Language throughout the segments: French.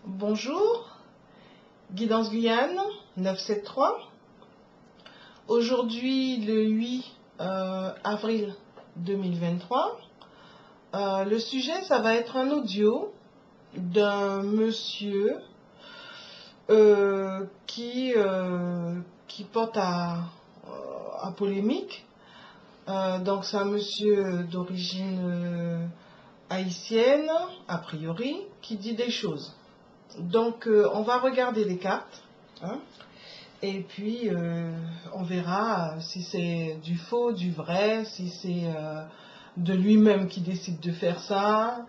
Bonjour, Guidance Guyane 973. Aujourd'hui, le 8 avril 2023. Le sujet, ça va être un audio d'un monsieur qui porte à polémique. Donc, c'est un monsieur d'origine haïtienne, a priori, qui dit des choses. Donc, on va regarder les cartes, hein, et puis on verra si c'est du faux, du vrai, si c'est de lui-même qui décide de faire ça.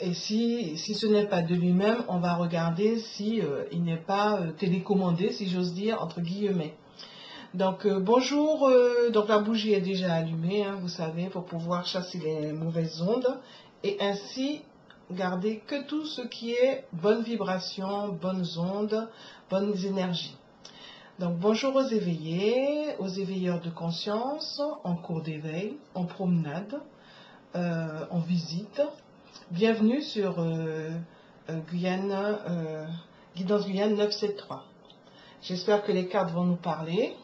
Et si ce n'est pas de lui-même, on va regarder si il n'est pas télécommandé, si j'ose dire, entre guillemets. Donc, bonjour, donc la bougie est déjà allumée, hein, vous savez, pour pouvoir chasser les mauvaises ondes, et ainsi garder que tout ce qui est bonne vibration, bonnes ondes, bonnes énergies. Donc bonjour aux éveillés, aux éveilleurs de conscience, en cours d'éveil, en promenade, en visite. Bienvenue sur Guidance Guyane 973. J'espère que les cartes vont nous parler.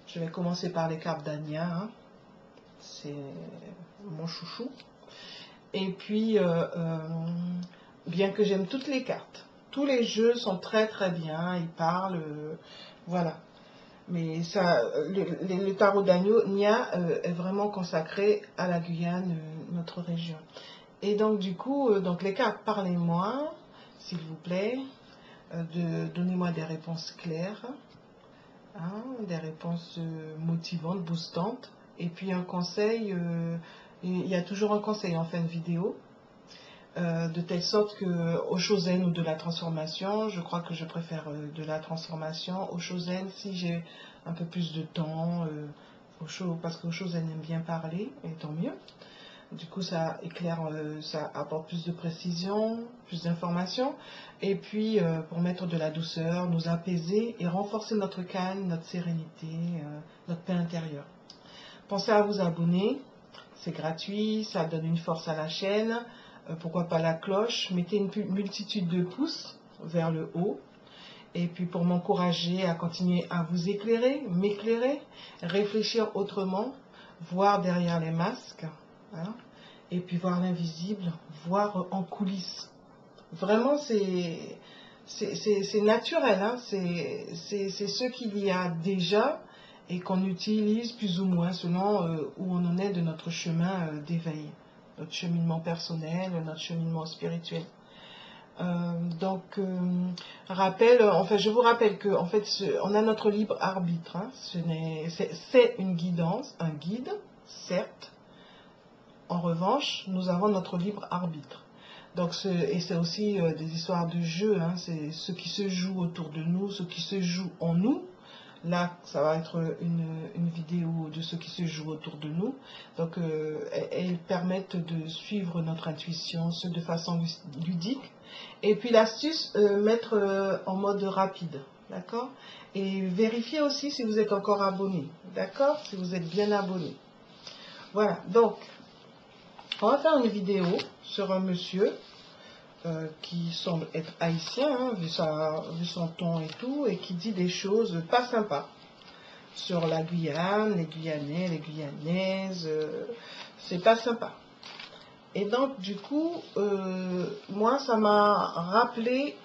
Je vais commencer par les cartes d'Ania, hein. C'est mon chouchou. Et puis, bien que j'aime toutes les cartes, tous les jeux sont très très bien, ils parlent, voilà. Mais ça, le tarot d'Ania est vraiment consacré à la Guyane, notre région. Et donc du coup, donc les cartes, parlez-moi, s'il vous plaît, donnez-moi des réponses claires, hein, des réponses motivantes, boostantes, et puis un conseil. Il y a toujours un conseil en fin de vidéo, de telle sorte que au Shosen ou de la transformation, je crois que je préfère de la transformation. Au Shosen, si j'ai un peu plus de temps, parce qu'au Shosen aime bien parler, et tant mieux. Du coup, ça éclaire, ça apporte plus de précision, plus d'informations. Et puis, pour mettre de la douceur, nous apaiser et renforcer notre calme, notre sérénité, notre paix intérieure. Pensez à vous abonner. C'est gratuit, ça donne une force à la chaîne. Pourquoi pas la cloche? Mettez une multitude de pouces vers le haut. Et puis pour m'encourager à continuer à vous éclairer, m'éclairer, réfléchir autrement, voir derrière les masques, hein, et puis voir l'invisible, voir en coulisses. Vraiment, c'est naturel, hein, c'est ce qu'il y a déjà et qu'on utilise plus ou moins selon où on en est de notre chemin d'éveil, notre cheminement personnel, notre cheminement spirituel. Je vous rappelle que en fait, on a notre libre arbitre, hein, c'est une guidance, un guide, certes. En revanche, nous avons notre libre arbitre. Donc, et c'est aussi des histoires de jeu, hein, c'est ce qui se joue autour de nous, ce qui se joue en nous. Là, ça va être une vidéo de ce qui se joue autour de nous. Donc, elles permettent de suivre notre intuition, de façon ludique. Et puis l'astuce, mettre en mode rapide, d'accord? Et vérifiez aussi si vous êtes encore abonné, d'accord? Si vous êtes bien abonné. Voilà, donc, on va faire une vidéo sur un monsieur qui semble être haïtien, hein, vu son ton et tout, et qui dit des choses pas sympas sur la Guyane, les Guyanais, les Guyanaises, c'est pas sympa. Et donc, du coup, moi, ça m'a rappelé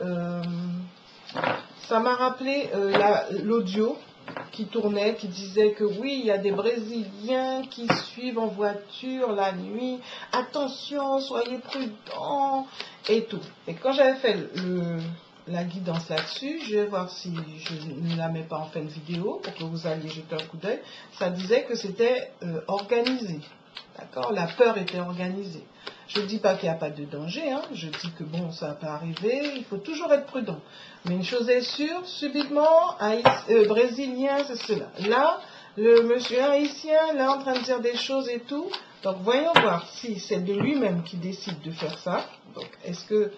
l'audio qui tournait, qui disait que oui, il y a des Brésiliens qui suivent en voiture la nuit, attention, soyez prudents, et tout. Et quand j'avais fait la guidance là-dessus, je vais voir si je ne la mets pas en fin de vidéo, pour que vous alliez jeter un coup d'œil, ça disait que c'était organisé, d'accord? La peur était organisée. Je ne dis pas qu'il n'y a pas de danger, hein. Je dis que bon, ça peut arriver, il faut toujours être prudent. Mais une chose est sûre, subitement, brésilien, c'est cela. Là, le monsieur haïtien, là, en train de dire des choses et tout. Donc, voyons voir si c'est de lui-même qui décide de faire ça. Donc, est-ce que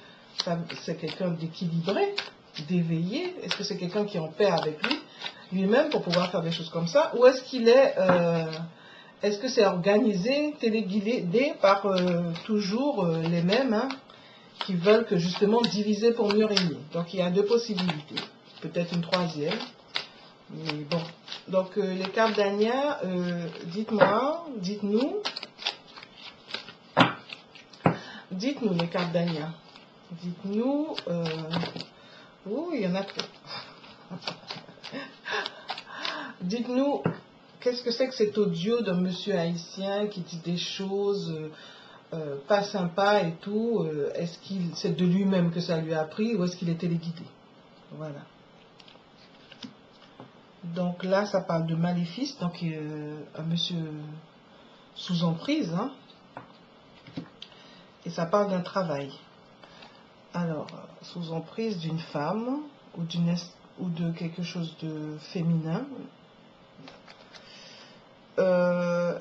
c'est quelqu'un d'équilibré, d'éveillé? Est-ce que c'est quelqu'un qui est en paix avec lui-même pour pouvoir faire des choses comme ça? Ou est-ce qu'il est... est-ce que c'est organisé, téléguidé par toujours les mêmes, hein, qui veulent que justement diviser pour mieux régner. Donc il y a deux possibilités, peut-être une troisième, mais bon. Donc les cartes d'Ania, dites-moi, dites-nous les cartes d'Ania. Dites-nous, oh il y en a trop. Dites-nous, qu'est-ce que c'est que cet audio d'un monsieur haïtien qui dit des choses pas sympas et tout? Est-ce qu'il c'est de lui-même que ça lui a appris ou est-ce qu'il est téléguidé? Voilà. Donc là, ça parle de maléfice, donc un monsieur sous emprise, hein, et ça parle d'un travail. Alors, sous emprise d'une femme ou de quelque chose de féminin.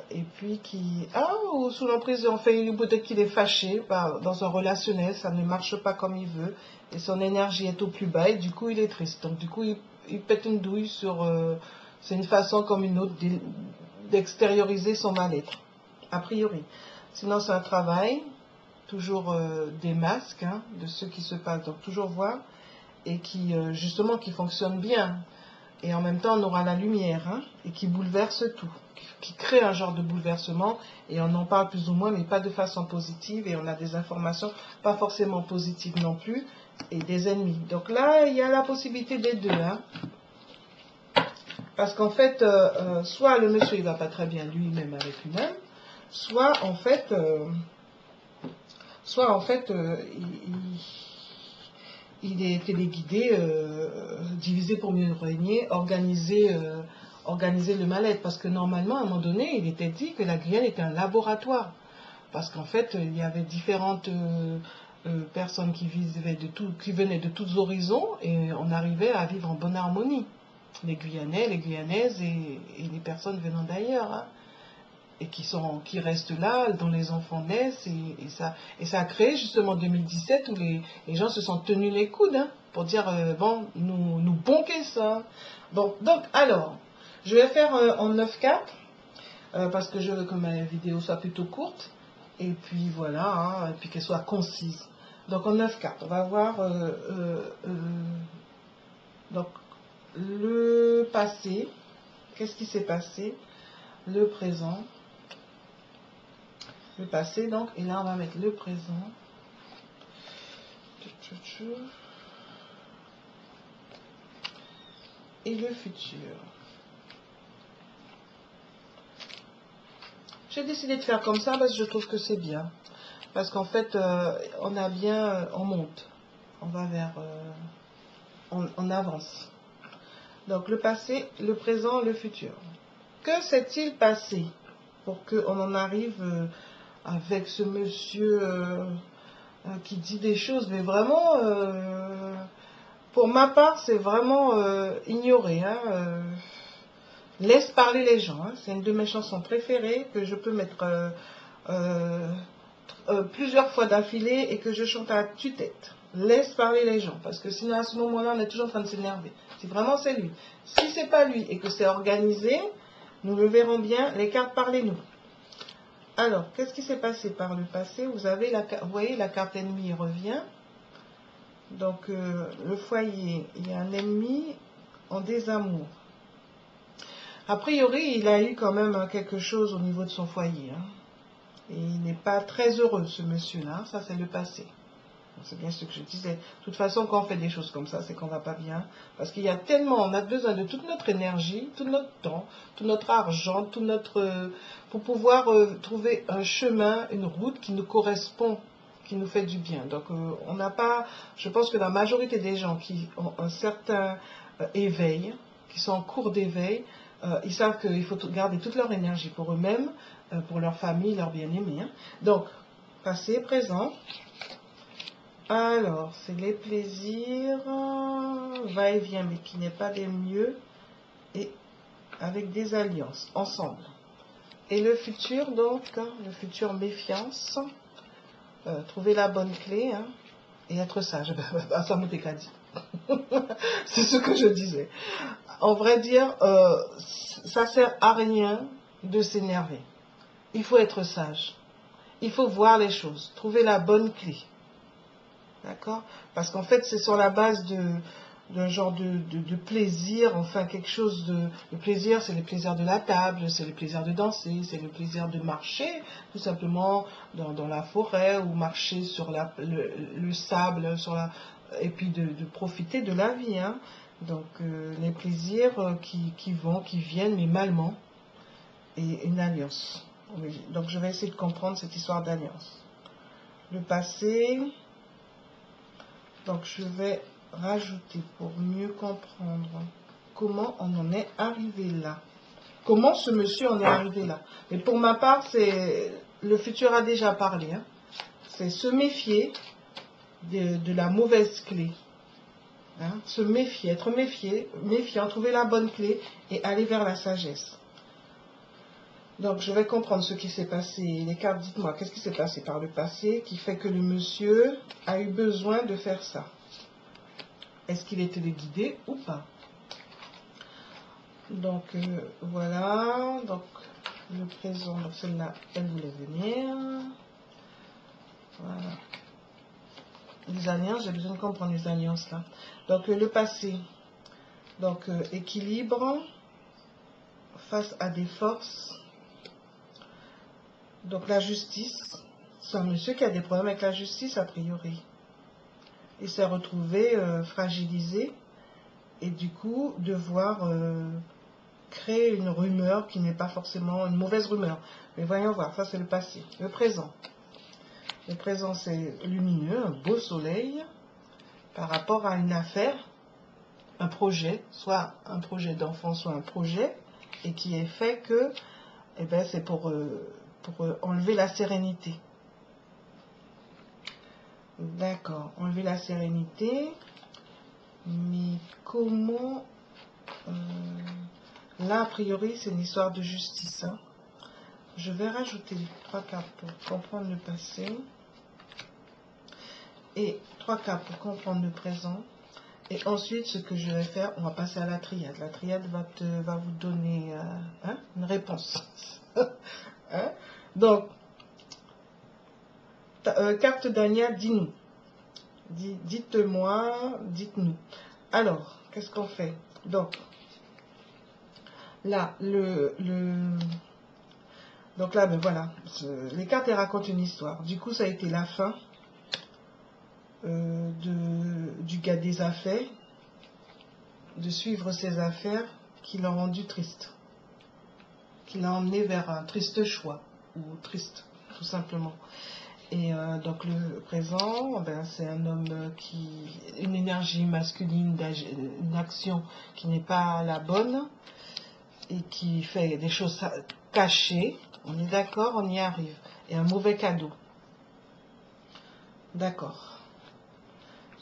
Et puis ou sous l'emprise, en fait, peut-être qu'il est fâché dans un relationnel, ça ne marche pas comme il veut, et son énergie est au plus bas, et du coup il est triste. Donc du coup il pète une douille sur... c'est une façon comme une autre d'extérioriser son mal-être, a priori. Sinon c'est un travail, toujours des masques, hein, de ce qui se passe, donc toujours voir, et qui justement qui fonctionne bien. Et en même temps, on aura la lumière, hein, et qui bouleverse tout, qui crée un genre de bouleversement, et on en parle plus ou moins, mais pas de façon positive, et on a des informations pas forcément positives non plus, et des ennemis. Donc là, il y a la possibilité des deux, hein, parce qu'en fait, soit le monsieur, il va pas très bien lui-même avec lui-même, soit en fait, il est téléguidé, divisé pour mieux régner, organiser le mal-être. Parce que normalement, à un moment donné, il était dit que la Guyane était un laboratoire. Parce qu'en fait, il y avait différentes personnes qui venaient de tous horizons et on arrivait à vivre en bonne harmonie. Les Guyanais, les Guyanaises et les personnes venant d'ailleurs. Hein. Et qui restent là, dont les enfants naissent, et ça a créé justement 2017 où les gens se sont tenus les coudes, hein, pour dire, bon, nous bonquer ça. Bon, donc, alors, je vais faire en 9-4, parce que je veux que ma vidéo soit plutôt courte, et puis voilà, hein, et puis qu'elle soit concise. Donc, en 9-4, on va voir, donc, le passé, qu'est-ce qui s'est passé, le présent, le passé donc, et là on va mettre le présent, et le futur. J'ai décidé de faire comme ça parce que je trouve que c'est bien, parce qu'en fait on monte, on va vers, on avance. Donc le passé, le présent, le futur. Que s'est-il passé pour qu'on en arrive avec ce monsieur qui dit des choses, mais vraiment, pour ma part, c'est vraiment ignoré. Hein, laisse parler les gens. Hein, c'est une de mes chansons préférées que je peux mettre plusieurs fois d'affilée et que je chante à tue-tête. Laisse parler les gens, parce que sinon à ce moment-là, on est toujours en train de s'énerver. Si vraiment c'est lui. Si c'est pas lui et que c'est organisé, nous le verrons bien. Les cartes, parlez-nous. Alors, qu'est-ce qui s'est passé par le passé? Vous voyez, la carte ennemie revient. Donc, le foyer, il y a un ennemi en désamour. A priori, il a eu quand même quelque chose au niveau de son foyer. Hein. Et il n'est pas très heureux, ce monsieur-là. Ça, c'est le passé. C'est bien ce que je disais. De toute façon, quand on fait des choses comme ça, c'est qu'on va pas bien. Parce qu'il y a tellement, on a besoin de toute notre énergie, tout notre temps, tout notre argent, pour pouvoir trouver un chemin, une route qui nous correspond, qui nous fait du bien. Donc, on n'a pas, je pense que la majorité des gens qui ont un certain éveil, qui sont en cours d'éveil, ils savent qu'il faut garder toute leur énergie pour eux-mêmes, pour leur famille, leurs bien-aimés. Hein. Donc, passé, présent. Alors, c'est les plaisirs, va-et-vient, mais qui n'est pas des mieux, et avec des alliances, ensemble. Et le futur, donc, hein, le futur méfiance, trouver la bonne clé, hein, et être sage. Ça m'a été dit. C'est ce que je disais. En vrai dire, ça sert à rien de s'énerver. Il faut être sage. Il faut voir les choses, trouver la bonne clé. D'accord? Parce qu'en fait, c'est sur la base d'un genre de plaisir, enfin quelque chose de plaisir, c'est le plaisir de la table, c'est le plaisir de danser, c'est le plaisir de marcher, tout simplement dans la forêt ou marcher sur le sable, et puis de profiter de la vie. Hein. Donc les plaisirs qui vont, qui viennent, mais malement, et une alliance. Donc je vais essayer de comprendre cette histoire d'alliance. Le passé, donc je vais rajouter pour mieux comprendre comment on en est arrivé là. Comment ce monsieur en est arrivé là. Mais pour ma part, c'est le futur a déjà parlé. Hein. C'est se méfier de la mauvaise clé. Hein. Se méfier, être méfiant, trouver la bonne clé et aller vers la sagesse. Donc je vais comprendre ce qui s'est passé. Les cartes, dites-moi, qu'est-ce qui s'est passé par le passé qui fait que le monsieur a eu besoin de faire ça? Est-ce qu'il était guidé ou pas? Donc voilà, donc le présent, donc celle-là, elle voulait venir. Voilà. Les alliances, j'ai besoin de comprendre les alliances là. Donc le passé, donc équilibre face à des forces. Donc la justice, c'est un monsieur qui a des problèmes avec la justice a priori. Il s'est retrouvé fragilisé et du coup devoir créer une rumeur qui n'est pas forcément une mauvaise rumeur. Mais voyons voir, ça c'est le passé. Le présent. Le présent c'est lumineux, un beau soleil par rapport à une affaire, un projet, soit un projet d'enfant, soit un projet, et qui est fait que eh ben, c'est pour enlever la sérénité. D'accord, enlever la sérénité, mais comment... là, a priori, c'est une histoire de justice. Hein. Je vais rajouter 3 cartes pour comprendre le passé et 3 cartes pour comprendre le présent. Et ensuite, ce que je vais faire, on va passer à la triade. La triade va vous donner hein, une réponse. Hein? Donc, carte Dania, dis-nous. Dites-moi, dites-nous. Alors, qu'est-ce qu'on fait? Donc, là, donc là, ben voilà, les cartes, elles racontent une histoire. Du coup, ça a été la fin du gars des affaires, de suivre ses affaires qui l'ont rendu triste, qui l'a emmené vers un triste choix, ou triste, tout simplement. Et donc le présent, ben, c'est un homme qui, une énergie masculine, une action qui n'est pas la bonne et qui fait des choses cachées. On est d'accord, on y arrive. Et un mauvais cadeau. D'accord.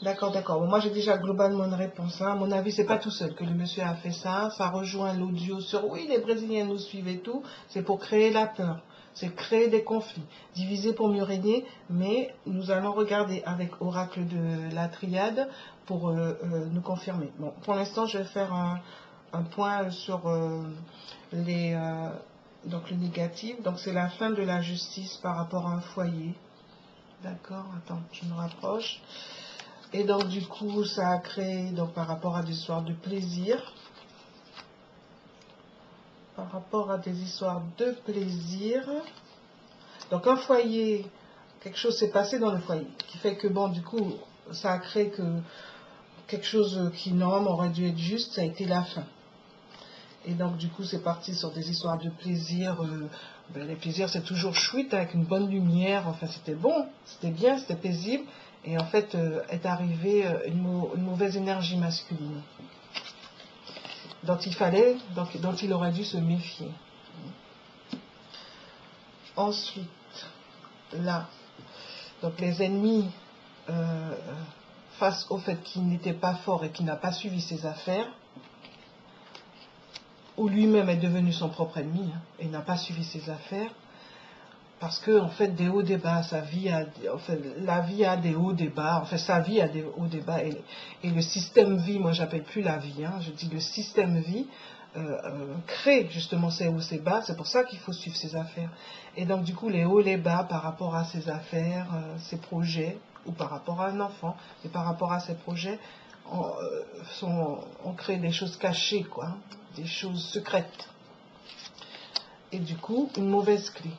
D'accord, d'accord. Bon, moi j'ai déjà globalement une réponse. Hein. À mon avis, c'est pas tout seul que le monsieur a fait ça. Ça rejoint l'audio sur oui, les Brésiliens nous suivent et tout. C'est pour créer la peur. C'est créer des conflits, diviser pour mieux régner, mais nous allons regarder avec Oracle de la Triade pour nous confirmer. Bon, pour l'instant, je vais faire un point sur donc le négatif. Donc c'est la fin de la justice par rapport à un foyer. D'accord, attends, je me rapproche. Et donc du coup, ça a créé, donc par rapport à des histoires de plaisir, par rapport à des histoires de plaisir. Donc un foyer, quelque chose s'est passé dans le foyer, qui fait que bon, du coup, ça a créé que quelque chose qui normalement aurait dû être juste, ça a été la fin. Et donc du coup, c'est parti sur des histoires de plaisir. Ben, les plaisirs, c'est toujours chouette, avec une bonne lumière, enfin c'était bon, c'était bien, c'était paisible. Et en fait, est arrivée une mauvaise énergie masculine dont il aurait dû se méfier. Ensuite, là, donc les ennemis, face au fait qu'il n'était pas fort et qu'il n'a pas suivi ses affaires, ou lui-même est devenu son propre ennemi, hein, et n'a pas suivi ses affaires, parce que en fait des hauts des bas, la vie a des hauts des bas, en fait sa vie a des hauts des bas, et le système vie, moi j'appelle plus la vie, hein, je dis le système vie crée justement ces hauts ces bas, c'est pour ça qu'il faut suivre ses affaires. Et donc du coup les hauts les bas par rapport à ses affaires, ses projets, ou par rapport à un enfant, mais par rapport à ses projets, on crée des choses cachées, quoi, des choses secrètes. Et du coup, une mauvaise clé.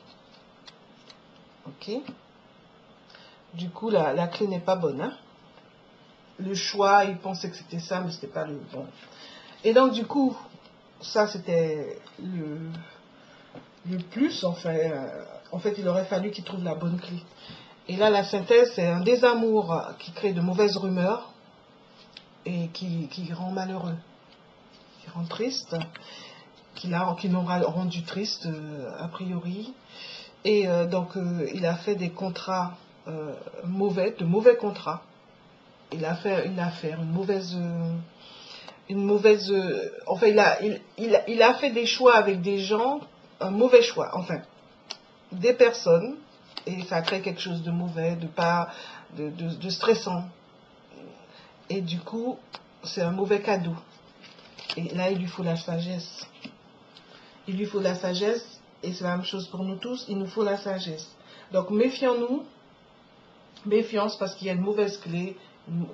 Ok? Du coup, la clé n'est pas bonne. Hein? Le choix, il pensait que c'était ça, mais c'était pas le bon. Et donc, du coup, ça, c'était le plus, enfin, en fait, il aurait fallu qu'il trouve la bonne clé. Et là, la synthèse, c'est un désamour qui crée de mauvaises rumeurs et qui rend malheureux, qui rend triste, qui l'aura rendu triste, a priori. Et donc, il a fait des contrats mauvais, de mauvais contrats. Il a fait une affaire, enfin, il a fait des choix avec des gens, un mauvais choix, enfin, des personnes, et ça crée quelque chose de mauvais, de stressant. Et du coup, c'est un mauvais cadeau. Et là, il lui faut la sagesse. Il lui faut la sagesse, et c'est la même chose pour nous tous, il nous faut la sagesse. Donc, méfions-nous, méfiance parce qu'il y a une mauvaise clé,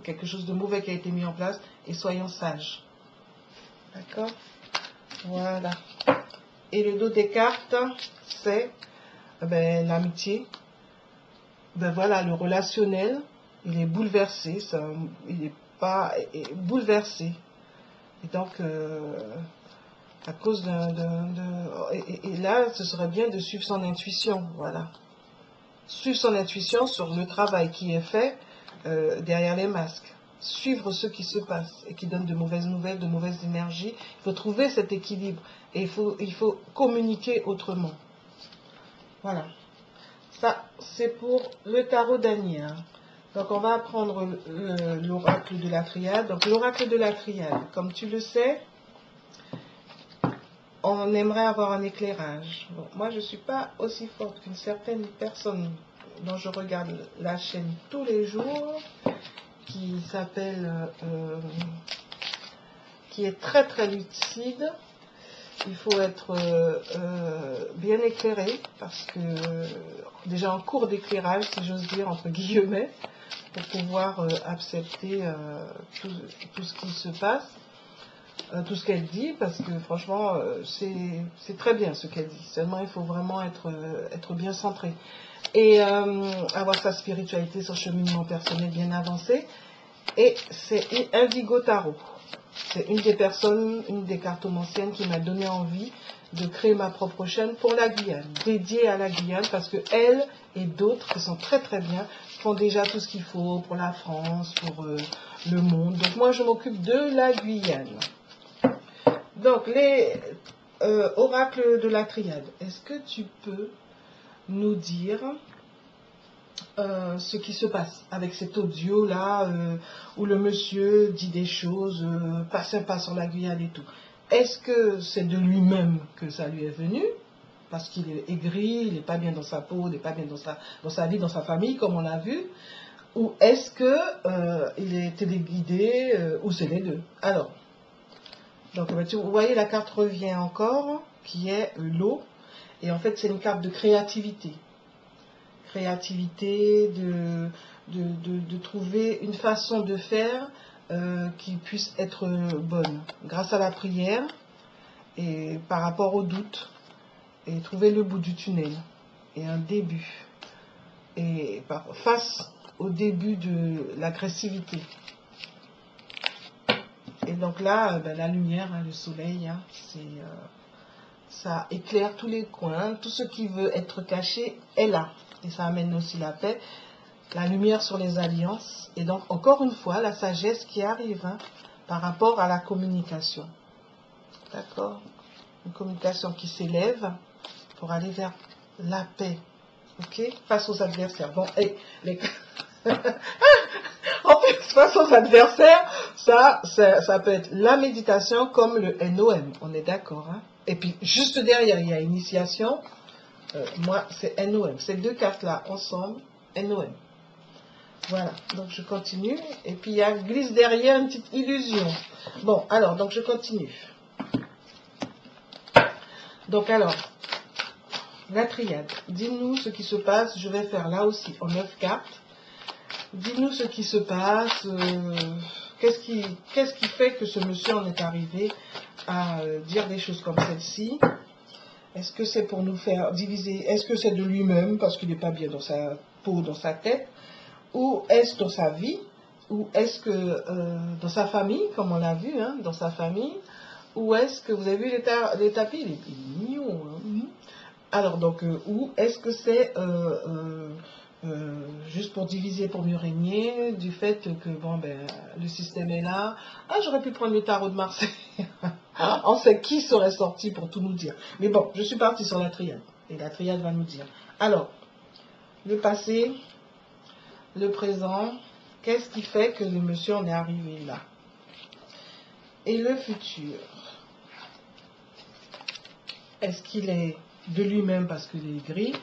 quelque chose de mauvais qui a été mis en place, et soyons sages. D'accord? Voilà. Et le dos des cartes, c'est l'amitié. Voilà, le relationnel, il est bouleversé, il n'est pas bouleversé. Et donc, à cause et là, ce serait bien de suivre son intuition, voilà. Suivre son intuition sur le travail qui est fait derrière les masques. Suivre ce qui se passe et qui donne de mauvaises nouvelles, de mauvaises énergies. Il faut trouver cet équilibre et il faut communiquer autrement. Voilà. Ça, c'est pour le tarot d'Ania. Donc, on va apprendre l'oracle de la triade. Donc, l'oracle de la triade, comme tu le sais, on aimerait avoir un éclairage. Bon, moi, je ne suis pas aussi forte qu'une certaine personne dont je regarde la chaîne tous les jours, qui s'appelle, qui est très très lucide. Il faut être bien éclairé, parce que déjà en cours d'éclairage, si j'ose dire, entre guillemets, pour pouvoir accepter tout ce qui se passe, tout ce qu'elle dit, parce que franchement, c'est très bien ce qu'elle dit. Seulement, il faut vraiment être bien centré. Et avoir sa spiritualité, son cheminement personnel bien avancé. Et c'est Indigo Tarot. C'est une des personnes, une des cartomanciennes qui m'a donné envie de créer ma propre chaîne pour la Guyane, dédiée à la Guyane, parce que elle et d'autres qui sont très très bien font déjà tout ce qu'il faut pour la France, pour le monde. Donc moi je m'occupe de la Guyane. Donc les oracles de la triade, est-ce que tu peux nous dire ce qui se passe avec cet audio là où le monsieur dit des choses pas sympas sur la Guyane et tout? Est-ce que c'est de lui-même que ça lui est venu parce qu'il est aigri, il n'est pas bien dans sa peau, il n'est pas bien dans sa vie, dans sa famille comme on l'a vu, ou est-ce que il est téléguidé ou c'est les deux? Alors donc vous voyez, la carte revient encore qui est l'eau, et en fait c'est une carte de créativité. Créativité, de trouver une façon de faire qui puisse être bonne, grâce à la prière et par rapport au doute, et trouver le bout du tunnel, et un début, et face au début de l'agressivité. Et donc là, la lumière, le soleil, ça éclaire tous les coins, tout ce qui veut être caché est là. Et ça amène aussi la paix, la lumière sur les alliances, et donc encore une fois la sagesse qui arrive par rapport à la communication. D'accord? Une communication qui s'élève pour aller vers la paix, ok? Face aux adversaires. Bon, et en fait, face aux adversaires, ça peut être la méditation comme le NOM, on est d'accord, hein? Et puis juste derrière, il y a initiation. Moi, c'est NOM. Ces deux cartes-là, ensemble, NOM. Voilà, donc je continue. Et puis, il y a glisse derrière une petite illusion. Bon, alors, donc je continue. Donc, alors, la triade. Dis-nous ce qui se passe. Je vais faire là aussi en 9 cartes. dis-nous ce qui se passe. Qu'est-ce qui fait que ce monsieur en est arrivé à dire des choses comme celle-ci? Est-ce que c'est pour nous faire diviser? Est-ce que c'est de lui-même parce qu'il n'est pas bien dans sa peau, dans sa tête? Ou est-ce dans sa vie? Ou est-ce que dans sa famille, comme on l'a vu, hein, dans sa famille? Ou est-ce que vous avez vu les tapis? Il est mignon. Hein. Alors, donc, ou est-ce que c'est juste pour diviser, pour mieux régner, du fait que, bon, ben, le système est là. Ah, j'aurais pu prendre le tarot de Marseille. On sait qui serait sorti pour tout nous dire. Mais bon, je suis partie sur la triade. Et la triade va nous dire. Alors, le passé, le présent, qu'est-ce qui fait que le monsieur en est arrivé là? Et le futur, est-ce qu'il est de lui-même parce qu'il est gris,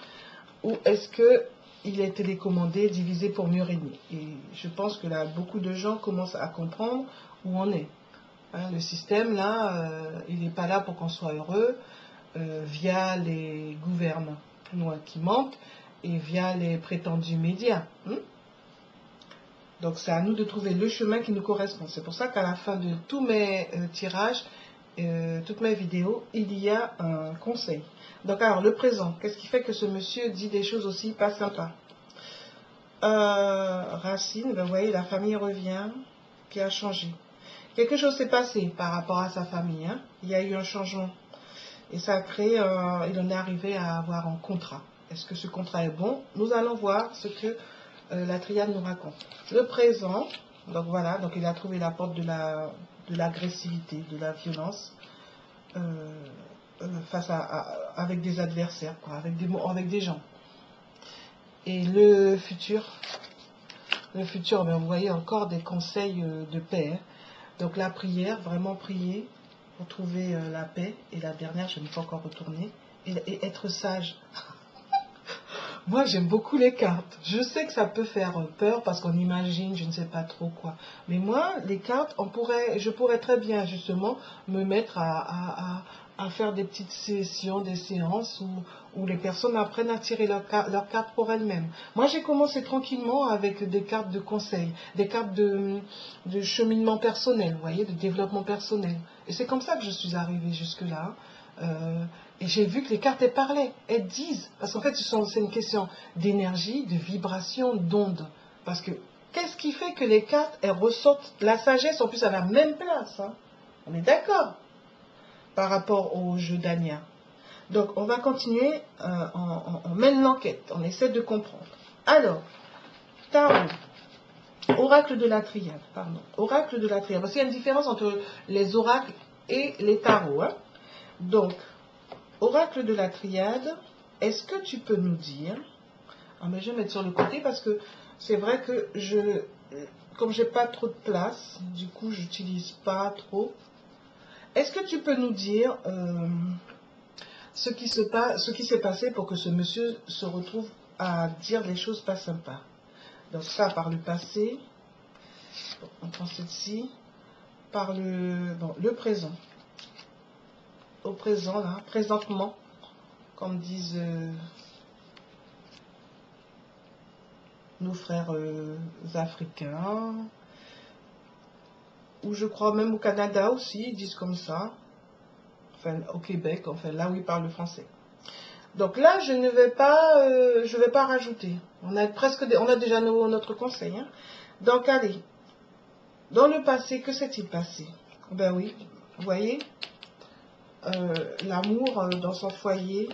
ou est-ce qu'il est télécommandé, divisé pour mieux régner? Et je pense que là, beaucoup de gens commencent à comprendre où on est. Hein, le système, là, il n'est pas là pour qu'on soit heureux via les gouvernements qui mentent et via les prétendus médias. Donc, c'est à nous de trouver le chemin qui nous correspond. C'est pour ça qu'à la fin de tous mes tirages, toutes mes vidéos, il y a un conseil. Donc, alors, le présent, qu'est-ce qui fait que ce monsieur dit des choses aussi pas sympas? Racine, ben, vous voyez, la famille revient, qui a changé. Quelque chose s'est passé par rapport à sa famille. Hein. Il y a eu un changement. Et ça a créé, il en est arrivé à avoir un contrat. Est-ce que ce contrat est bon? Nous allons voir ce que la triade nous raconte. Le présent, donc voilà, donc il a trouvé la porte de l'agressivité, de la violence face avec des adversaires, quoi, avec des gens. Et le futur, ben, vous voyez encore des conseils de paix. Hein. Donc la prière, vraiment prier pour trouver la paix. Et la dernière, je ne peux encore retourner. Et être sage. Moi, j'aime beaucoup les cartes. Je sais que ça peut faire peur parce qu'on imagine, je ne sais pas trop quoi. Mais moi, les cartes, je pourrais très bien justement me mettre à faire des petites sessions, des séances où les personnes apprennent à tirer leurs cartes pour elles-mêmes. Moi, j'ai commencé tranquillement avec des cartes de conseil, des cartes de cheminement personnel, vous voyez, de développement personnel. Et c'est comme ça que je suis arrivée jusque-là. Et j'ai vu que les cartes, elles parlaient, elles disent. Parce qu'en fait, c'est une question d'énergie, de vibration, d'onde. Parce que, qu'est-ce qui fait que les cartes, elles ressortent la sagesse, en plus, à la même place. Hein. On est d'accord par rapport au jeu d'Ania. Donc, on va continuer, on mène l'enquête, on essaie de comprendre. Alors, tarot. Oracle de la triade, pardon. Oracle de la triade. Parce qu'il y a une différence entre les oracles et les tarots. Hein. Donc, oracle de la triade, est-ce que tu peux nous dire... Ah, mais je vais mettre sur le côté parce que c'est vrai que comme j'ai pas trop de place, du coup, j'utilise pas trop. Est-ce que tu peux nous dire ce qui s'est passé pour que ce monsieur se retrouve à dire des choses pas sympas? Donc ça, par le passé, on prend celle-ci, par le présent. Au présent, là, présentement, comme disent nos frères africains, ou je crois même au Canada aussi, ils disent comme ça, enfin au Québec, enfin là où ils parlent le français. Donc là, je ne vais pas rajouter. On a déjà notre conseil. Hein. Donc allez, dans le passé, que s'est-il passé? Ben oui, vous voyez, l'amour dans son foyer,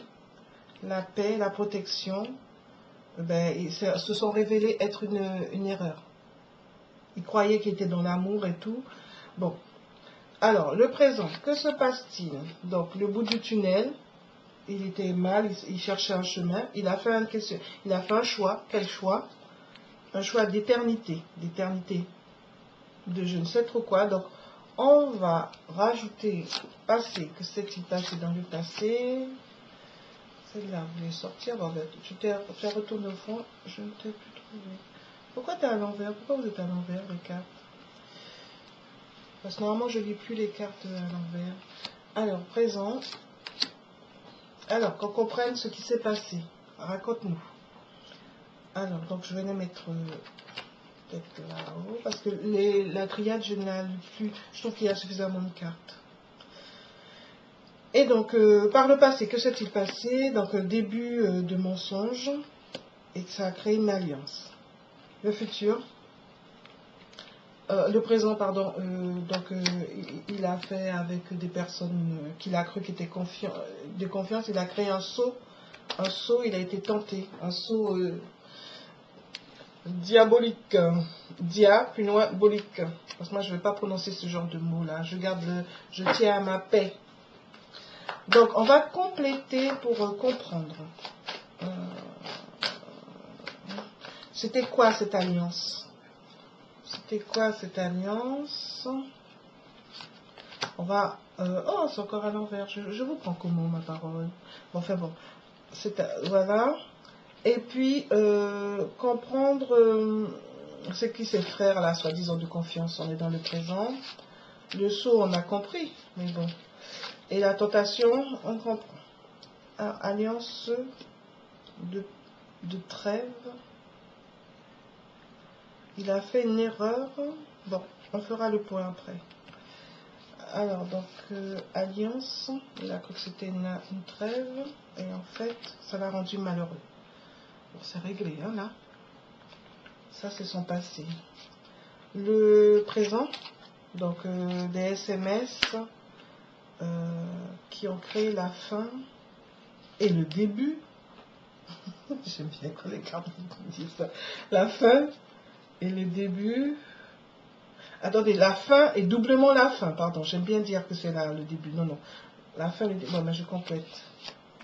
la paix, la protection, ben, ils se sont révélés être une erreur. Ils croyaient qu'ils étaient dans l'amour et tout. Bon, alors, le présent, que se passe-t-il? Donc, le bout du tunnel, il était mal, il cherchait un chemin, il a fait un choix. Quel choix? Un choix d'éternité, de je ne sais trop quoi. Donc, on va rajouter passé. Que s'est-il passé dans le passé? Celle-là, vous voulez sortir? Bon, je t'ai retourné au fond, je ne t'ai plus trouvé. Pourquoi tu es à l'envers? Pourquoi vous êtes à l'envers, les cartes? Parce que normalement, je ne lis plus les cartes à l'envers. Alors, présent. Alors, qu'on comprenne ce qui s'est passé. Raconte-nous. Alors, donc, je vais les mettre peut-être là-haut, parce que la triade, je ne la lis plus. Je trouve qu'il y a suffisamment de cartes. Et donc, par le passé, que s'est-il passé? Donc, début de mensonge, et ça a créé une alliance. Le futur, le présent, pardon, il a fait avec des personnes qu'il a cru qui étaient de confiance, il a créé un saut, il a été tenté, un saut diabolique, dia, plus loin, bolique. Parce que moi, je ne vais pas prononcer ce genre de mots-là, je tiens à ma paix. Donc, on va compléter pour comprendre. C'était quoi cette alliance? C'était quoi cette alliance? On va... oh, c'est encore à l'envers. Je vous prends comment, ma parole? Bon, enfin bon. Voilà. Et puis, comprendre ce qui ces frères, là, soi-disant de confiance. On est dans le présent. Le saut, on a compris. Mais bon. Et la tentation, on comprend. Alors, alliance de trêve. Il a fait une erreur. Bon, on fera le point après. Alors, donc, alliance. Il a cru que c'était une trêve. Et en fait, ça l'a rendu malheureux. Bon, c'est réglé, hein, là. Ça, c'est son passé. Le présent. Donc, des SMS qui ont créé la fin et le début. J'aime bien quand les cartes disent ça. La fin et le début. Attendez, la fin et doublement la fin. Pardon, j'aime bien dire que c'est là le début. Non, non. La fin, le début. Bon, mais je complète.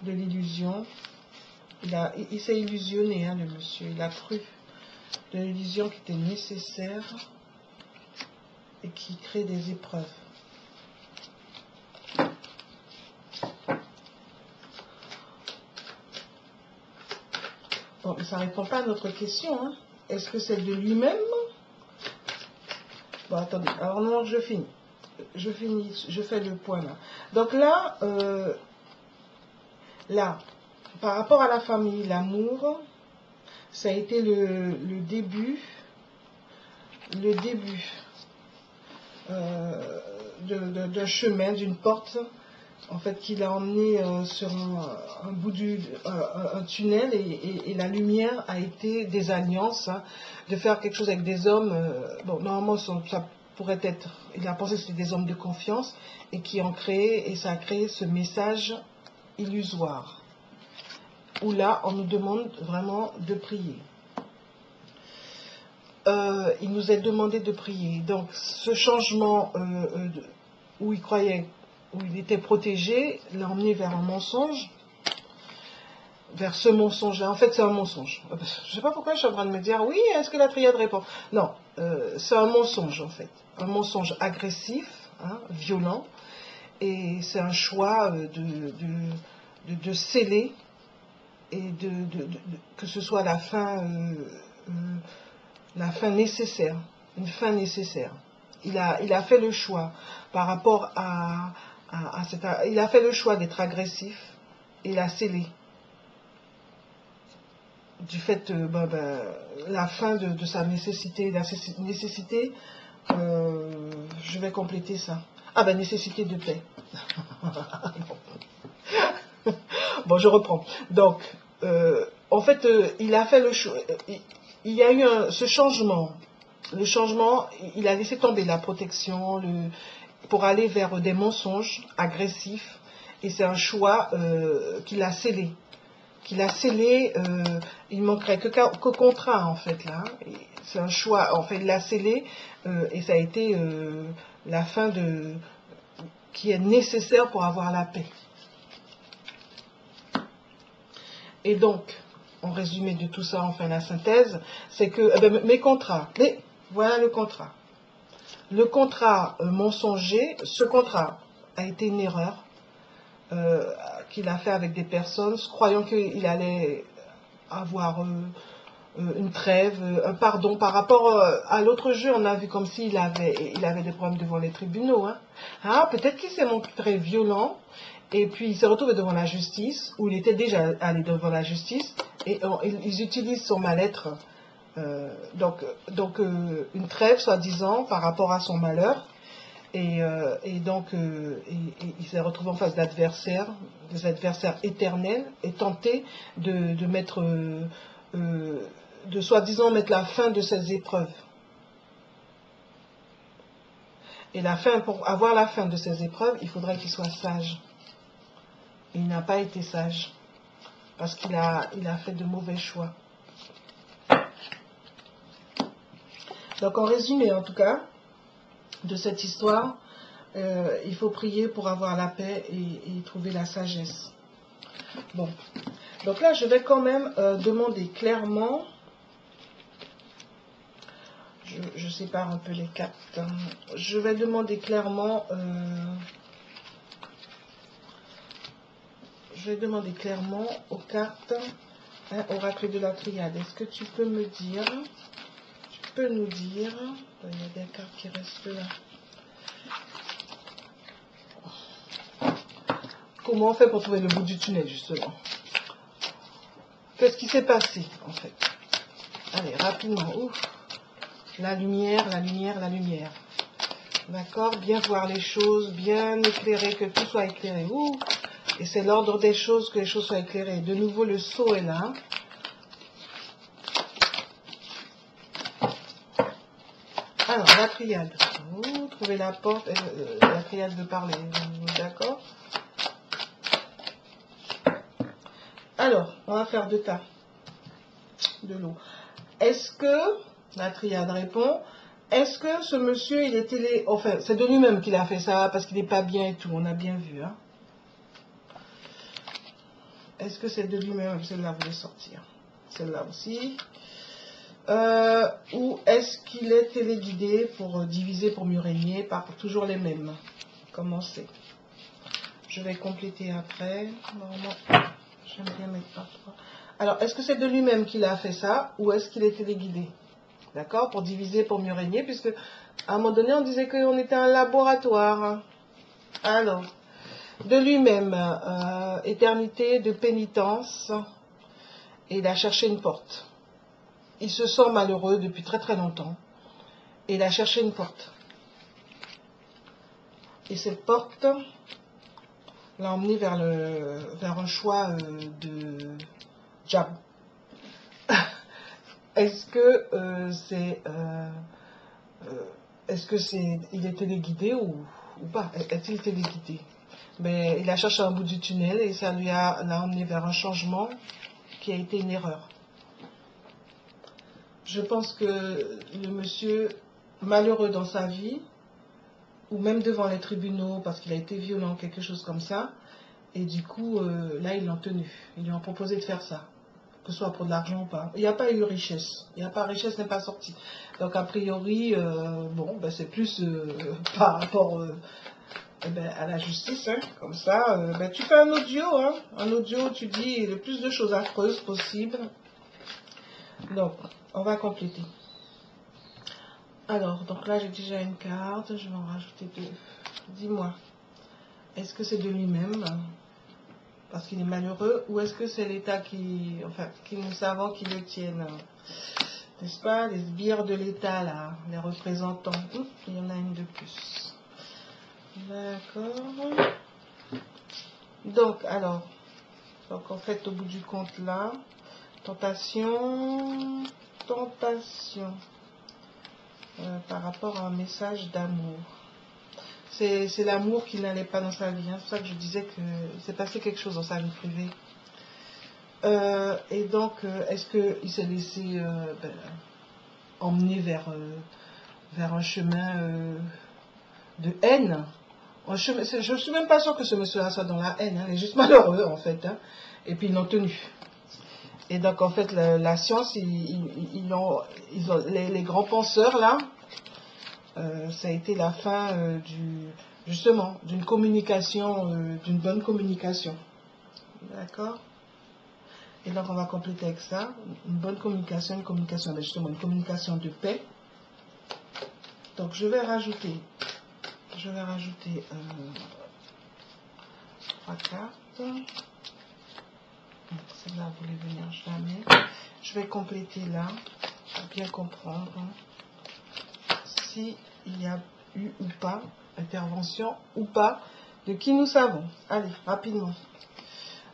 De l'illusion. Il s'est illusionné, hein, le monsieur. Il a cru de l'illusion qui était nécessaire et qui crée des épreuves. Bon, mais ça ne répond pas à notre question. Hein. Est-ce que c'est de lui-même? Bon, attendez. Alors non, je finis. Je fais le point là. Donc là, par rapport à la famille, l'amour, ça a été le début d'un chemin, d'une porte, en fait, qui l'a emmené sur un bout un tunnel, et la lumière a été des alliances, hein, de faire quelque chose avec des hommes. Bon, normalement, ça pourrait être, il a pensé que c'était des hommes de confiance, et qui ont créé, et ça a créé ce message illusoire, où là, on nous demande vraiment de prier. Il nous est demandé de prier. Donc, ce changement où il croyait, où il était protégé, l'a emmené vers un mensonge, vers ce mensonge-là. En fait, c'est un mensonge. Je ne sais pas pourquoi je suis en train de me dire, oui, est-ce que la triade répond? Non, c'est un mensonge, en fait. Un mensonge agressif, hein, violent, et c'est un choix de sceller, et que ce soit la fin nécessaire, une fin nécessaire. Il a fait le choix par rapport il a fait le choix d'être agressif, et il a scellé du fait la fin de sa nécessité. La nécessité, je vais compléter ça. Ah ben, nécessité de paix. Bon, je reprends. Donc, en fait, il a fait le choix. Il y a eu ce changement. Le changement, il a laissé tomber la protection pour aller vers des mensonges agressifs. Et c'est un choix qu'il a scellé. Il manquerait que contrat, en fait, là. C'est un choix, en fait, il l'a scellé, et ça a été la fin qui est nécessaire pour avoir la paix. Et donc, en résumé de tout ça, enfin la synthèse, c'est que mes contrats, voilà le contrat. Le contrat mensonger, ce contrat a été une erreur qu'il a fait avec des personnes, croyant qu'il allait avoir une trêve, un pardon. Par rapport à l'autre jeu, on a vu comme s'il avait des problèmes devant les tribunaux. Hein. Ah, peut-être qu'il s'est montré violent, et puis il s'est retrouvé devant la justice, où il était déjà allé devant la justice, et ils utilisent son mal-être Une trêve, soi-disant, par rapport à son malheur. Et donc, il s'est retrouvé en face d'adversaires, des adversaires éternels, et tenté de mettre, de soi-disant mettre la fin de ces épreuves. Et pour avoir la fin de ces épreuves, il faudrait qu'il soit sage. Et il n'a pas été sage, parce qu'il a fait de mauvais choix. Donc en résumé, en tout cas, de cette histoire, il faut prier pour avoir la paix et trouver la sagesse. Bon, donc là, je vais quand même demander clairement, je sépare un peu les cartes, je vais demander clairement, aux cartes, oracle de la triade. Est-ce que tu peux me dire, nous dire, il y a des cartes qui restent là. Comment on fait pour trouver le bout du tunnel, justement? Qu'est-ce qui s'est passé, en fait? Allez, rapidement. Ouf. La lumière, la lumière, la lumière. D'accord? Bien voir les choses, bien éclairer, que tout soit éclairé. Ouf. Et c'est l'ordre des choses, que les choses soient éclairées. De nouveau, le sceau est là. Alors, la triade. Vous trouvez la porte, la triade veut parler. D'accord? Alors, on va faire 2 tas de l'eau. Est-ce que, la triade répond, est-ce que ce monsieur, il était... Enfin, c'est de lui-même qu'il a fait ça, parce qu'il n'est pas bien et tout, on a bien vu. Hein? Est-ce que c'est de lui-même? Celle-là voulait sortir. Celle-là aussi. Ou est-ce qu'il est téléguidé pour diviser, pour mieux régner, par toujours les mêmes? Comment c'est? Je vais compléter après. Normalement, j'aime bien mettre par 3. Alors, est-ce que c'est de lui-même qu'il a fait ça, ou est-ce qu'il est téléguidé? D'accord? Pour diviser, pour mieux régner, puisque à un moment donné, on disait qu'on était un laboratoire. Alors, de lui-même, éternité de pénitence, et il a cherché une porte. Il se sent malheureux depuis très très longtemps, et il a cherché une porte. Et cette porte l'a emmené vers un choix de job. Est-ce que il est téléguidé ou pas? Est-il téléguidé? Mais il a cherché un bout du tunnel et ça l'a emmené vers un changement qui a été une erreur. Je pense que le monsieur, malheureux dans sa vie, ou même devant les tribunaux parce qu'il a été violent, quelque chose comme ça, et du coup, là, ils l'ont tenu. Ils lui ont proposé de faire ça, que ce soit pour de l'argent ou pas. Il n'y a pas eu richesse. Il n'y a pas richesse, n'est pas sortie. Donc, a priori, c'est plus par rapport à la justice, hein, comme ça. Tu fais un audio, tu dis le plus de choses affreuses possible. Donc, on va compléter. Alors, donc là, j'ai déjà une carte, je vais en rajouter 2. Dis-moi, est-ce que c'est de lui-même, parce qu'il est malheureux, ou est-ce que c'est l'État qui nous savons qui le tiennent, n'est-ce pas? Les sbires de l'État, là, les représentants. Il y en a une de plus. D'accord. Donc, en fait, au bout du compte, là, tentation, par rapport à un message d'amour. C'est l'amour qui n'allait pas dans sa vie. Hein. C'est pour ça que je disais que s'est passé quelque chose dans sa vie privée. Et donc, est-ce qu'il s'est laissé emmener vers un chemin de haine? Je ne suis même pas sûre que ce monsieur-là soit dans la haine. Hein. Il est juste malheureux, en fait. Hein. Et puis, ils l'ont tenu. Et donc, en fait, la science, les grands penseurs, là, ça a été la fin d'une communication, d'une bonne communication. D'accord? Et donc, on va compléter avec ça. Une bonne communication, une communication de paix. Donc, je vais rajouter 3 cartes. Celle-là voulait venir jamais. Je vais compléter là. bien comprendre s'il y a eu ou pas intervention ou pas de qui nous savons. Allez, rapidement.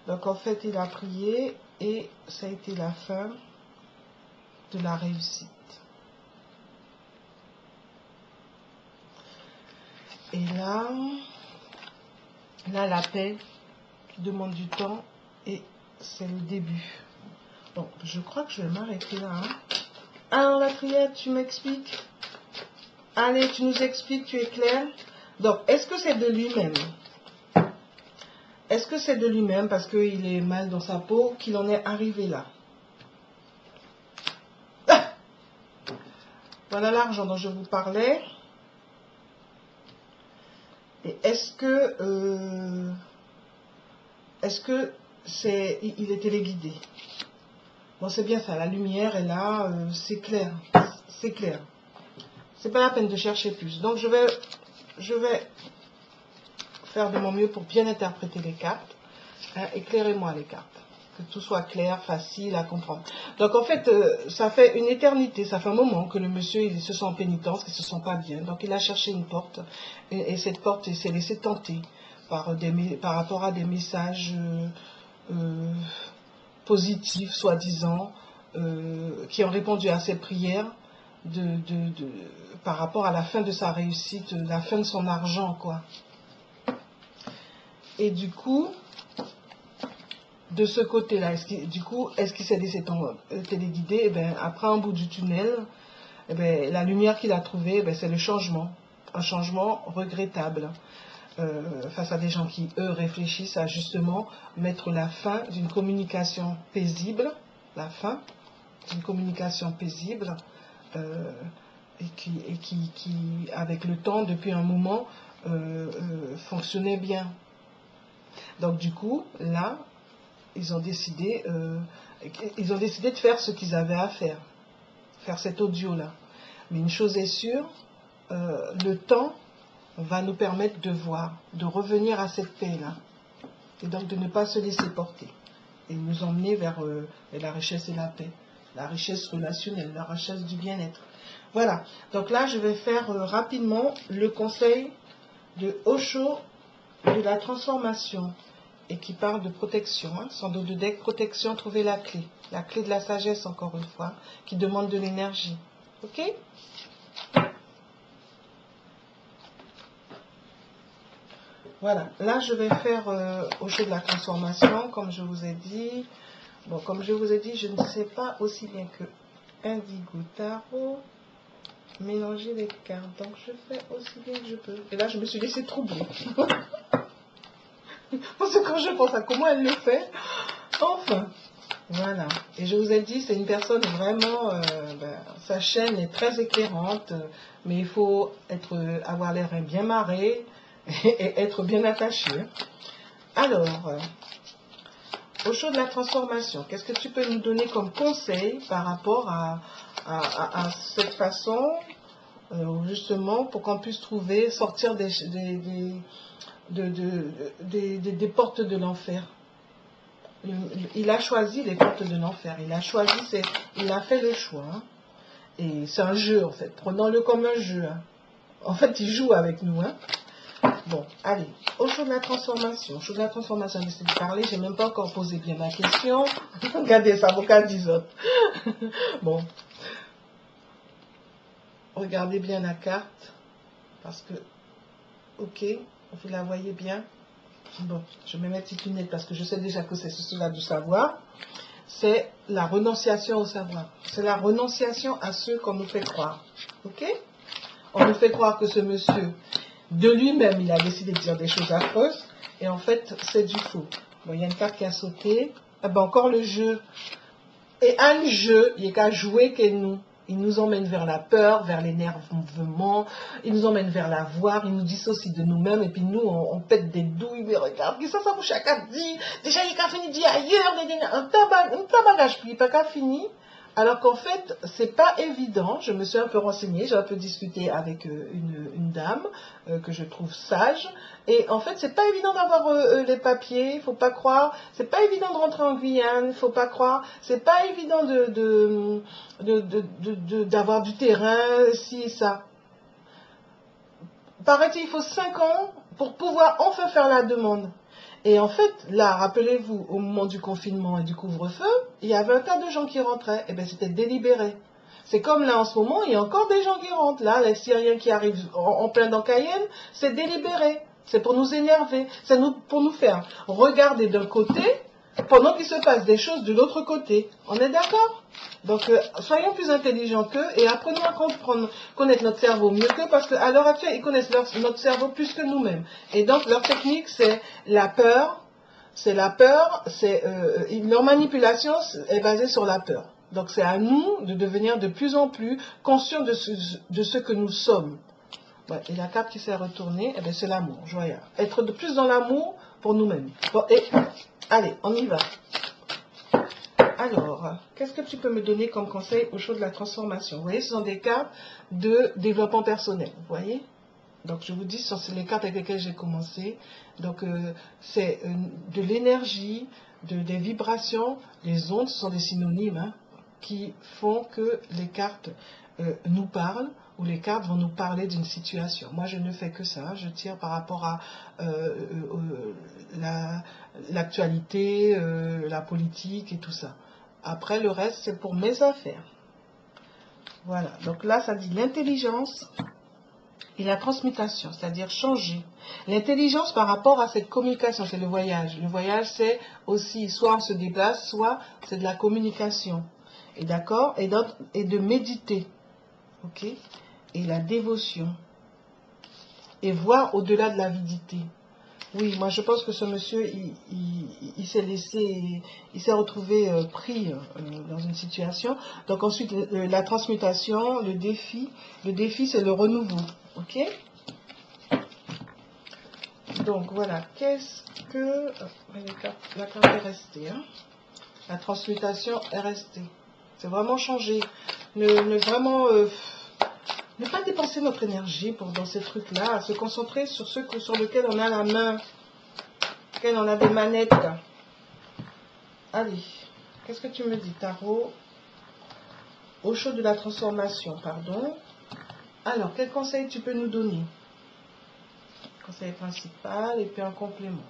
Donc en fait, il a prié et ça a été la fin de la réussite. Et là, la paix qui demande du temps et c'est le début. Bon, je crois que je vais m'arrêter là. Hein. Alors la prière, tu m'expliques? Allez, tu nous expliques, tu éclaires. Donc, est-ce que c'est de lui-même? Est-ce que c'est de lui-même parce qu'il est mal dans sa peau qu'il en est arrivé là? Ah, voilà l'argent dont je vous parlais. Et est-ce que c'est, il est téléguidé? Bon, c'est bien ça, la lumière est là, c'est clair, c'est clair. C'est pas la peine de chercher plus. Donc je vais faire de mon mieux pour bien interpréter les cartes. Hein, éclairez-moi les cartes. Que tout soit clair, facile à comprendre. Donc en fait, ça fait une éternité, ça fait un moment que le monsieur il se sent en pénitence, qu'il se sent pas bien. Donc il a cherché une porte et cette porte il s'est laissé tenter par rapport à des messages positifs, soi-disant, qui ont répondu à ses prières par rapport à la fin de sa réussite, la fin de son argent, quoi. Et du coup, de ce côté-là, est-ce qu'il s'est laissé téléguider? Eh ben, après un bout du tunnel, eh ben, la lumière qu'il a trouvée, eh ben, c'est le changement. Un changement regrettable. Face à des gens qui, eux, réfléchissent à justement mettre la fin d'une communication paisible, la fin d'une communication paisible, et qui, avec le temps, depuis un moment, fonctionnait bien. Donc du coup, là, ils ont décidé de faire ce qu'ils avaient à faire cet audio-là. Mais une chose est sûre, le temps va nous permettre de voir, de revenir à cette paix-là, et donc de ne pas se laisser porter, et nous emmener vers la richesse et la paix, la richesse relationnelle, la richesse du bien-être. Voilà, donc là je vais faire rapidement le conseil de Osho de la transformation, et qui parle de protection, hein, sans doute de deck protection, trouver la clé de la sagesse encore une fois, qui demande de l'énergie. Ok? Voilà, là je vais faire au jeu de la transformation, comme je vous ai dit. Bon, comme je vous ai dit, je ne sais pas aussi bien que Indigo Tarot mélanger les cartes, donc je fais aussi bien que je peux. Et là je me suis laissée troubler. Parce que quand je pense à comment elle le fait, enfin, voilà. Et je vous ai dit, c'est une personne vraiment, sa chaîne est très éclairante, mais il faut avoir l'air bien marré et être bien attaché. Alors, au show de la transformation, qu'est-ce que tu peux nous donner comme conseil par rapport à cette façon, justement, pour qu'on puisse sortir des portes de l'enfer? Il a choisi les portes de l'enfer. Il a fait le choix. Hein. Et c'est un jeu, en fait. Prenons-le comme un jeu. Hein. En fait, il joue avec nous. Hein. Bon, allez. Au show de la transformation. Au show de la transformation, j'essaie de parler. J'ai même pas encore posé bien ma question. Regardez ça, avocat 10 autres. Bon. Regardez bien la carte. Parce que, ok, vous la voyez bien. Bon, je vais mettre cette lunette parce que je sais déjà que c'est cela du savoir. C'est la renonciation au savoir. C'est la renonciation à ce qu'on nous fait croire. Ok? On nous fait croire que ce monsieur, de lui-même, il a décidé de dire des choses affreuses. Et en fait, c'est du faux. Bon, il y a une carte qui a sauté. Eh ben, encore le jeu. Et un jeu, il n'y a qu'à jouer que nous. Il nous emmène vers la peur, vers l'énervement, il nous emmène vers la voix, il nous dissocie de nous-mêmes, et puis nous, on pète des douilles, mais regarde, ça vous chacun dit, déjà il a fini dit ailleurs, un tabagage, puis il n'a pas fini, Alors qu'en fait, c'est pas évident. Je me suis un peu renseignée, j'ai un peu discuté avec une dame que je trouve sage. Et en fait, c'est pas évident d'avoir les papiers, faut pas croire. C'est pas évident de rentrer en Guyane, faut pas croire. C'est pas évident d'avoir du terrain, ci et ça. Paraît-il, il faut 5 ans pour pouvoir enfin faire la demande. Et en fait, là, rappelez-vous, au moment du confinement et du couvre-feu, il y avait un tas de gens qui rentraient. Et bien, c'était délibéré. C'est comme là, en ce moment, il y a encore des gens qui rentrent. Là, les Syriens qui arrivent en plein dans Cayenne, c'est délibéré. C'est pour nous énerver. C'est pour nous faire regarder d'un côté pendant qu'il se passe des choses de l'autre côté. On est d'accord? Donc, soyons plus intelligents qu'eux et apprenons à connaître notre cerveau mieux qu'eux parce qu'à l'heure actuelle, ils connaissent notre cerveau plus que nous-mêmes. Et donc, leur technique, c'est la peur. Leur manipulation est basée sur la peur. Donc, c'est à nous de devenir de plus en plus conscients de ce que nous sommes. Ouais, et la carte qui s'est retournée, eh c'est l'amour, joyeux. Être de plus dans l'amour pour nous-mêmes. Bon, et allez, on y va. Alors, qu'est-ce que tu peux me donner comme conseil au show de la transformation? Vous voyez, ce sont des cartes de développement personnel. Vous voyez? Donc, je vous dis, ce sont les cartes avec lesquelles j'ai commencé. Donc, c'est de l'énergie, des vibrations. Les ondes sont des synonymes hein, qui font que les cartes nous parlent ou les cartes vont nous parler d'une situation. Moi, je ne fais que ça. Je tire par rapport à l'actualité, la politique et tout ça. Après, le reste, c'est pour mes affaires. Voilà. Donc là, ça dit l'intelligence et la transmutation, c'est-à-dire changer. L'intelligence par rapport à cette communication, c'est le voyage. Le voyage, c'est aussi, soit on se déplace, soit c'est de la communication. Et d'accord? Et de méditer. Ok? Et la dévotion. Et voir au-delà de l'avidité. Oui, moi je pense que ce monsieur, il s'est laissé, il s'est retrouvé pris dans une situation. Donc ensuite, la transmutation, le défi c'est le renouveau. Ok? Donc voilà, qu'est-ce que... La carte est restée. Hein? La transmutation est restée. C'est vraiment changer. Ne pas dépenser notre énergie dans ces trucs-là, se concentrer sur sur lequel on a la main, lequel on a des manettes. Allez, qu'est-ce que tu me dis, tarot? Au chaud de la transformation, pardon. Alors, quel conseil tu peux nous donner? Conseil principal et puis un complément.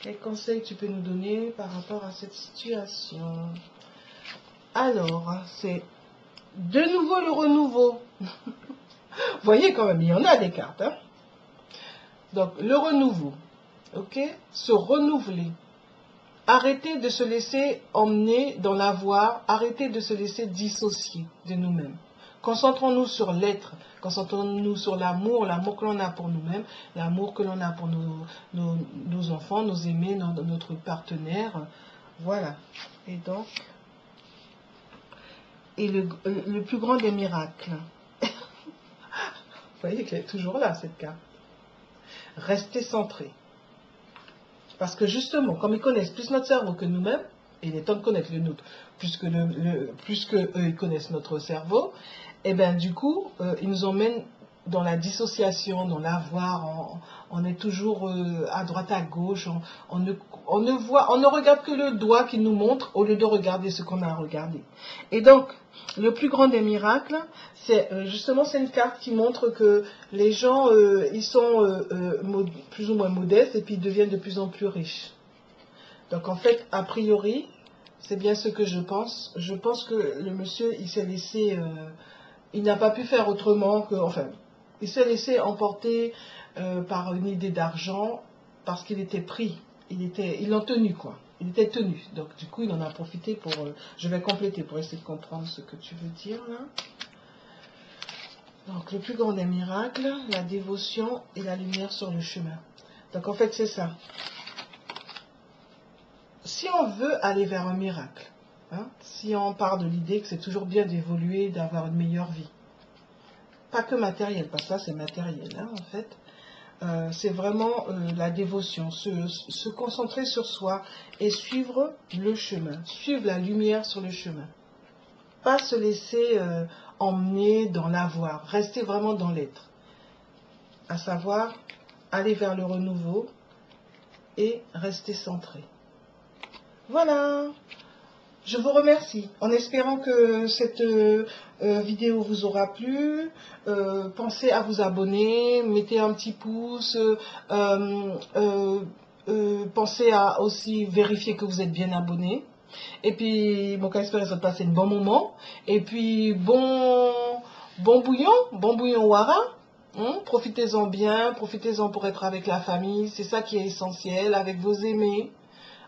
Quel conseil tu peux nous donner par rapport à cette situation? Alors, c'est de nouveau le renouveau. Vous voyez quand même, il y en a des cartes. Hein? Donc, le renouveau. Ok? Se renouveler. Arrêtez de se laisser emmener dans l'avoir. Arrêtez de se laisser dissocier de nous-mêmes. Concentrons-nous sur l'être. Concentrons-nous sur l'amour. L'amour que l'on a pour nous-mêmes. L'amour que l'on a pour nos enfants, nos aimés, notre partenaire. Voilà. Et donc... Et le plus grand des miracles. Vous voyez qu'elle est toujours là, cette carte. Restez centré. Parce que justement, comme ils connaissent plus notre cerveau que nous-mêmes, et il est temps de connaître le nôtre, plus que eux, ils connaissent notre cerveau, et bien du coup, ils nous emmènent dans la dissociation, dans l'avoir, on est toujours à droite, à gauche, on ne regarde que le doigt qui nous montre au lieu de regarder ce qu'on a à regarder. Et donc, le plus grand des miracles, c'est justement c'est une carte qui montre que les gens, ils sont plus ou moins modestes et puis ils deviennent de plus en plus riches. Donc en fait, a priori, c'est bien ce que je pense. Je pense que le monsieur, il s'est laissé, il n'a pas pu faire autrement que, enfin, il s'est laissé emporter par une idée d'argent parce qu'il était pris. Il en tenu quoi. Il était tenu. Donc du coup, il en a profité pour... je vais compléter pour essayer de comprendre ce que tu veux dire là. Donc le plus grand des miracles, la dévotion et la lumière sur le chemin. Donc en fait, c'est ça. Si on veut aller vers un miracle, hein, si on part de l'idée que c'est toujours bien d'évoluer, d'avoir une meilleure vie, pas que matériel, parce que ça c'est matériel hein, en fait, c'est vraiment la dévotion, se concentrer sur soi et suivre le chemin, suivre la lumière sur le chemin. pas se laisser emmener dans l'avoir. Rester vraiment dans l'être. À savoir, aller vers le renouveau et rester centré. Voilà. Je vous remercie. En espérant que cette vidéo vous aura plu. Pensez à vous abonner. Mettez un petit pouce. Pensez à aussi vérifier que vous êtes bien abonné. Et puis, bon, j'espère que vous passez un bon moment. Et puis, bon bouillon wara. Profitez-en bien, profitez-en pour être avec la famille. C'est ça qui est essentiel, avec vos aimés,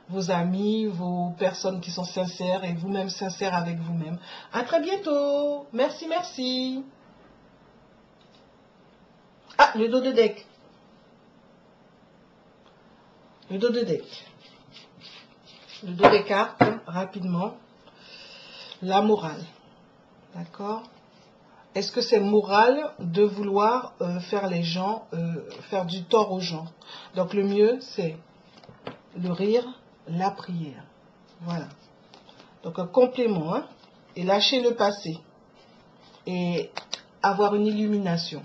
vos amis, vos personnes qui sont sincères et vous-même sincères avec vous-même. À très bientôt. Merci, merci. Ah, le dos de deck. Le dos de deck. Le dos des cartes, rapidement. La morale. D'accord? Est-ce que c'est moral de vouloir faire faire du tort aux gens? Donc le mieux, c'est le rire, la prière. Voilà. Donc un complément, hein? Et lâcher le passé. Et avoir une illumination.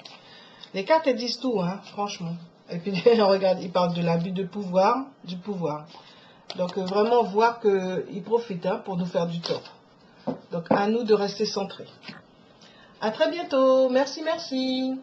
Les cartes, elles disent tout, hein, franchement. Et puis, regarde, ils parlent de l'abus de pouvoir, du pouvoir. Donc, vraiment voir qu'ils profitent pour nous faire du tort. Donc, à nous de rester centrés. À très bientôt. Merci, merci.